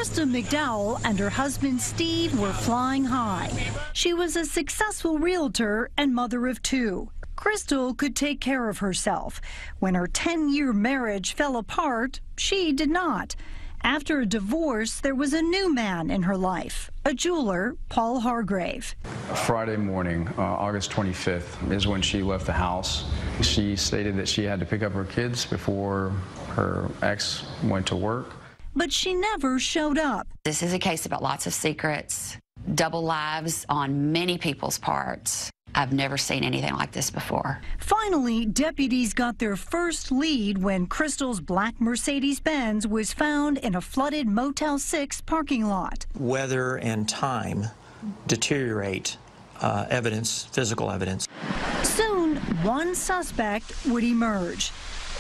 Crystal McDowell and her husband Steve were flying high. She was a successful realtor and mother of two. Crystal could take care of herself. When her 10-year marriage fell apart, she did not. After a divorce, there was a new man in her life, a jeweler, Paul Hargrave. Friday morning, August 25th, is when she left the house. She stated that she had to pick up her kids before her ex went to work. But she never showed up. This is a case about lots of secrets, double lives on many people's parts. I've never seen anything like this before. Finally, deputies got their first lead when Crystal's black Mercedes-Benz was found in a flooded Motel 6 parking lot. Weather and time deteriorate evidence, physical evidence. Soon, one suspect would emerge.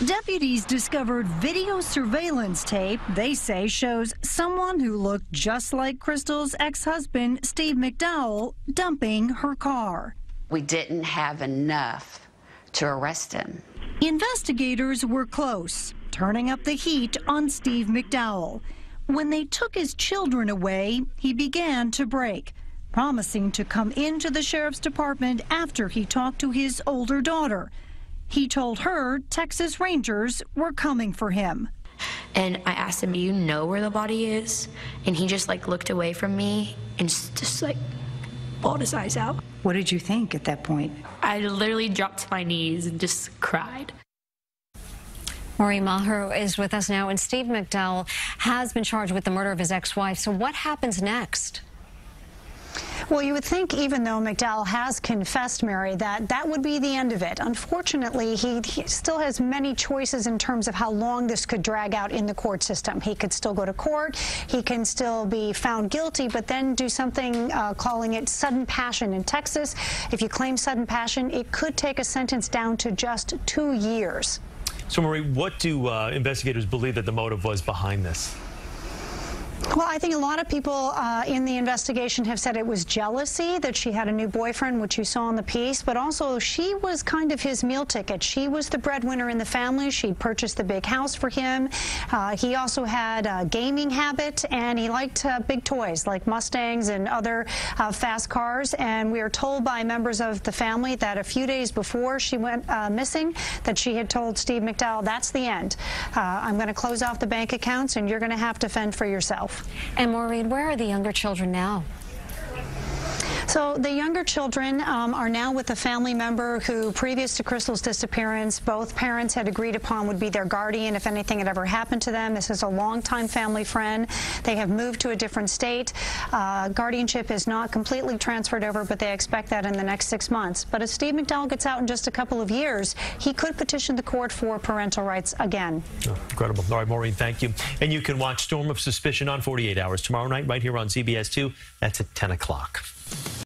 Deputies discovered video surveillance tape they say shows someone who looked just like Crystal's ex-husband, Steve McDowell, dumping her car. We didn't have enough to arrest him. Investigators were close, turning up the heat on Steve McDowell. When they took his children away, he began to break, promising to come into the sheriff's department after he talked to his older daughter. He told her Texas Rangers were coming for him. And I asked him, you know where the body is? And he just looked away from me and just bawled his eyes out. What did you think at that point? I literally dropped to my knees and just cried. Maureen Maher is with us now, and Steve McDowell has been charged with the murder of his ex-wife. So what happens next? Well, you would think, even though McDowell has confessed, Mary, that would be the end of it. Unfortunately, he still has many choices in terms of how long this could drag out in the court system. He could still go to court. He can still be found guilty, but then do something calling it sudden passion. In Texas, if you claim sudden passion, it could take a sentence down to just 2 years. So, Marie, what do investigators believe that the motive was behind this? Well, I think a lot of people in the investigation have said it was jealousy, that she had a new boyfriend, which you saw in the piece, but also she was kind of his meal ticket. She was the breadwinner in the family. She purchased the big house for him. He also had a gaming habit, and he liked big toys like Mustangs and other fast cars. And we are told by members of the family that a few days before she went missing, that she had told Steve McDowell, that's the end. I'm going to close off the bank accounts, and you're going to have to fend for yourself. And Maureen, where are the younger children now? So the younger children are now with a family member who, previous to Crystal's disappearance, both parents had agreed upon would be their guardian if anything had ever happened to them. This is a longtime family friend. They have moved to a different state. Guardianship is not completely transferred over, but they expect that in the next 6 months. But if Steve McDowell gets out in just a couple of years, he could petition the court for parental rights again. Oh, incredible. All right, Maureen, thank you. And you can watch Storm of Suspicion on 48 Hours tomorrow night right here on CBS 2. That's at 10 o'clock.